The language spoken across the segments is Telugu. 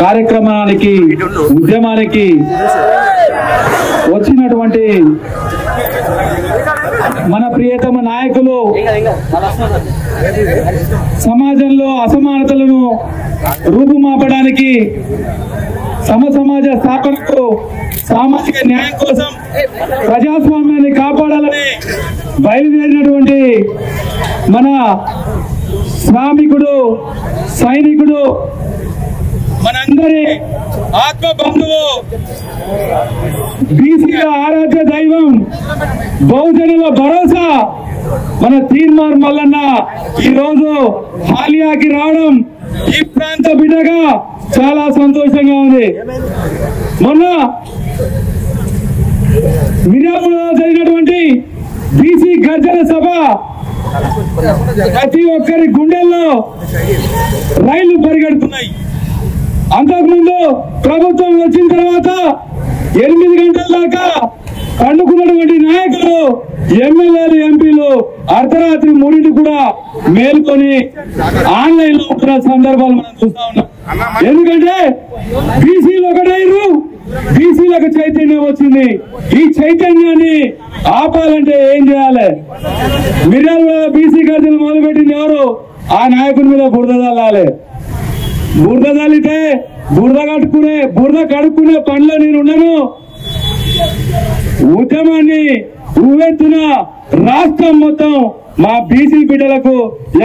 కార్యక్రమానికి ఉద్యమానికి వచ్చినటువంటి మన ప్రియతమ నాయకులు సమాజంలో అసమానతలను రూపుమాపడానికి సమాజ స్థాపనకు సామాజిక న్యాయం కోసం ప్రజాస్వామ్యాన్ని కాపాడాలని బయలుదేరినటువంటి మన శ్రామికుడు సైనికుడు మనందరి ఆత్మ బంధువు బీసీల ఆరాధ్య దైవం బహుజనుల భరోసా మన తీర్మార్ మల్లన్న ఈరోజు హాలియాకి రావడం ఈ ప్రాంత బిడ్డగా చాలా సంతోషంగా ఉంది. మొన్న మిర్యాలగూడలో జరిగినటువంటి బీసీ గర్జన సభ ప్రతి ఒక్కరి గుండెల్లో రైళ్లు పరిగెడుతున్నాయి. అంతకుముందు ప్రభుత్వం వచ్చిన తర్వాత 8 గంటల దాకా పండుకున్నటువంటి నాయకులు ఎమ్మెల్యేలు ఎంపీలు అర్ధరాత్రి 3 కూడా మేల్కొని ఆన్లైన్ లో ఉంటున్న సందర్భాలు మనం చూస్తా ఉన్నాం. ఎందుకంటే బీసీలు ఒకటైరు, బీసీలకు చైతన్యం వచ్చింది. ఈ చైతన్యాన్ని ఆపాలంటే ఏం చేయాలి? మిర్యాలగూడ బీసీ గర్జన మొదలుపెట్టింది ఎవరు? ఆ నాయకుని మీద బురద చల్లాలి. బురద చల్లితే బురద కడుక్కునే పనిలో నేను ఉన్నాను. ఉద్యమాన్ని ఉవ్వెత్తున రాష్ట్రం మొత్తం మా బీసీ బిడ్డలకు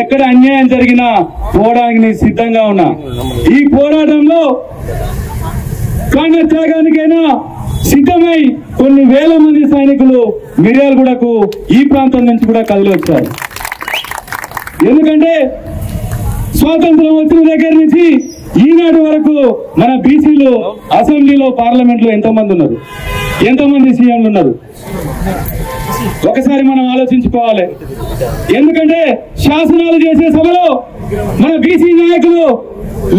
ఎక్కడ అన్యాయం జరిగినా పోవడానికి నేను సిద్ధంగా ఉన్నా. ఈ పోరాటంలో ప్రాణ త్యాగానికైనా సిద్ధమై కొన్ని వేల మంది సైనికులు మిర్యాలగూడకు ఈ ప్రాంతం నుంచి కూడా కదిలి వచ్చారు. ఎందుకంటే స్వాతంత్రం వచ్చిన దగ్గర నుంచి ఈనాటి వరకు మన బీసీలు అసెంబ్లీలో పార్లమెంట్ లో ఎంతమంది ఉన్నారు? ఎంతమంది సీఎంలు ఉన్నారు? ఒకసారి మనం ఆలోచించుకోవాలి. ఎందుకంటే శాసనాలు చేసే సభలో మన బీసీ నాయకులు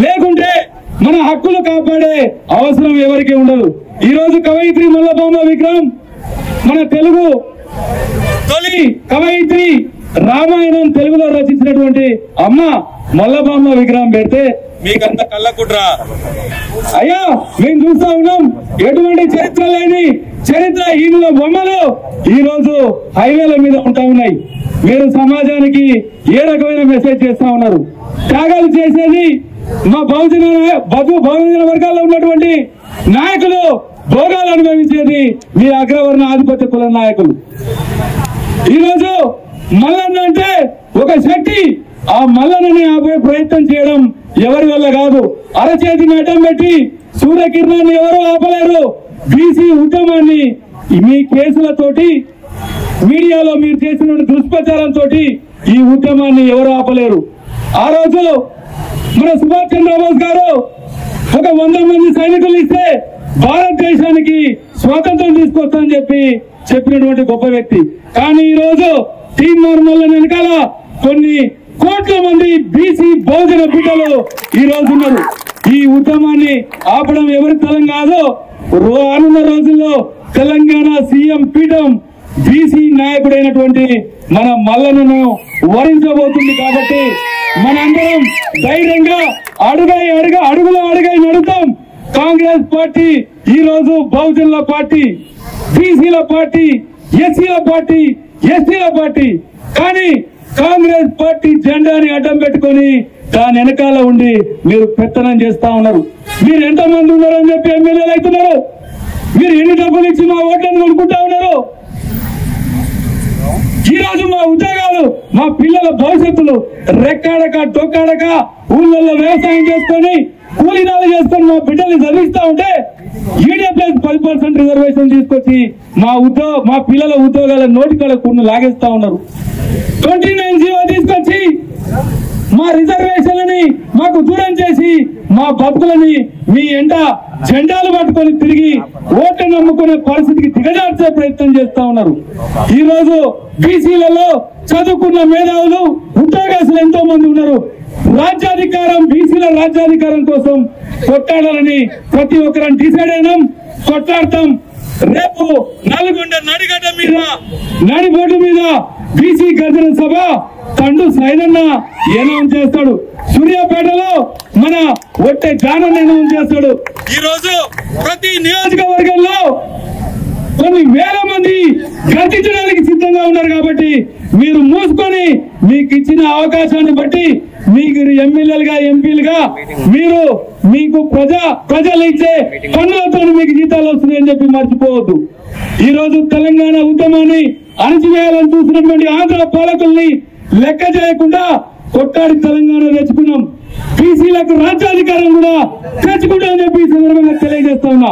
లేకుంటే మన హక్కులు కాపాడే అవసరం ఎవరికి ఉండదు. ఈ రోజు కవయిత్రి మల్లబాంబ విగ్రహం, మన తెలుగు తొలి కవయిత్రి, రామాయణం తెలుగులో రచించినటువంటి అమ్మ మల్లబాంబ విగ్రహం పెడితే మీకంత కళ్ళకుట్రా? అయ్యా, మేము చూస్తా ఉన్నాం ఎటువంటి చరిత్ర లేని చరిత్రహీనుల బొమ్మలు ఈ రోజు హైవేల మీద ఉంటా ఉన్నాయి. మీరు సమాజానికి ఏ రకమైన మెసేజ్ చేస్తా ఉన్నారు? త్యాగాలు చేసేది మా బహుజన వర్గాల్లో ఉన్నటువంటి నాయకులు, భోగాలు అనుభవించేది మీ అగ్రవర్ణ ఆధిపత్య కుల నాయకులు. ఈరోజు మల్లన్న అంటే ఒక శక్తి. ఆ మల్లన్నని ఆపే ప్రయత్నం చేయడం ఎవరి వల్ల కాదు. అరచేతిని అడ్డం పెట్టి సూర్యకిరణాన్ని ఎవరు ఆపలేరు. బీసీ ఉద్యమాన్ని మీ కేసులతోటి, మీడియాలో మీరు చేసిన దుష్ప్రచారంతో ఈ ఉద్యమాన్ని ఎవరు ఆపలేరు. ఆ రోజు మన సుభాష్ చంద్రబోస్ గారు ఒక 100 మంది సైనికులు ఇస్తే భారతదేశానికి స్వాతంత్రం తీసుకొస్తామని చెప్పినటువంటి గొప్ప వ్యక్తి. కానీ ఈ రోజు తీర్మార్ మల్లన్న వెనకాల కొన్ని కోట్ల మంది బీసీ బహుజన బిడ్డలు ఈ రోజు ఉన్నారు. ఈ ఉద్యమాన్ని ఆపడం ఎవరి తరం కాదు. రానున్న రోజుల్లో తెలంగాణ సీఎం పీఠం బీసీ నాయకుడైనటువంటి మన మల్లన్నను వరించబోతుంది. కాబట్టి మనందరం ధైర్యంగా అడుగులో నడుద్దాం. కాంగ్రెస్ పార్టీ ఈ రోజు బహుజనుల పార్టీ, బీసీల పార్టీ, ఎస్సీల పార్టీ, ఎస్టీల పార్టీ. కానీ కాంగ్రెస్ పార్టీ జెండాని అడ్డం పెట్టుకొని దాని వెనకాల ఉండి మీరు పెత్తనం చేస్తా ఉన్నారు. మీరు ఎంతమంది ఉన్నారని చెప్పి ఎమ్మెల్యేలు అవుతున్నారు. మీరు ఎన్ని డబ్బులు ఇచ్చి మా ఓట్లను కొనుక్కుంటా ఉన్నారు. ఈ రోజు మా ఉద్యోగాలు, మా పిల్లల భవిష్యత్తులు రెక్కాడక టొక్కాడక ఊళ్ళల్లో వ్యవసాయం చేసుకొని కూలీనాలు చేసుకొని మా బిడ్డల్ని చదివిస్తా ఉంటే ఈడీఎఫ్ఎస్ 10% రిజర్వేషన్ తీసుకొచ్చి మా పిల్లల ఉద్యోగాల నోటికాల కొన్ని లాగేస్తా ఉన్నారు. 29 జీవో తీసుకొచ్చి మా రిజర్వేషన్లని మాకు దూరం చేసి మా బతుకులని మీ ఎండ జెండాలు పట్టుకొని తిరిగి ఓట్లు నమ్ముకునే పరిస్థితికి దిగజార్చే ప్రయత్నం చేస్తా ఉన్నారు. ఈ రోజు బీసీలలో చదువుకున్న మేధావులు, ఉద్యోగస్తులు ఎంతో మంది ఉన్నారు. రాజ్యాధికారం, బీసీల రాజ్యాధికారం కోసం కొట్లాడాలని ప్రతి ఒక్కరం డిసైడ్ అయినాం. కొట్లాడతాం. రేపు నల్గొండ నడిగడ్డ మీద, నడిబోటు మీద బీసీ గర్జన సభ తండు సైదన్న అనౌన్స్ చేస్తాడు. సూర్యాపేటలో మన ఒట్టే జానన్న చేస్తాడు. ఈ రోజు ప్రతి నియోజకవర్గంలో కొన్ని వేల మంది గర్తించడానికి సిద్ధంగా ఉన్నారు. కాబట్టి మీరు మూసుకొని మీకు ఇచ్చిన అవకాశాన్ని బట్టి మీకు ఎమ్మెల్యేలుగా ఎంపీలుగా మీకు ప్రజలు ఇచ్చే పన్నులతో మీకు జీతాలు వస్తున్నాయని చెప్పి మర్చిపోవద్దు. ఈ రోజు తెలంగాణ ఉద్యమాన్ని అణచివేయాలని చూసినటువంటి ఆంధ్ర పాలకుల్ని లెక్క చేయకుండా కొట్టాడి తెలంగాణ తెచ్చుకున్నాం. బీసీలకు రాజ్యాధికారం కూడా తెచ్చుకుంటామని చెప్పి ఈ సందర్భంగా తెలియజేస్తా ఉన్నా.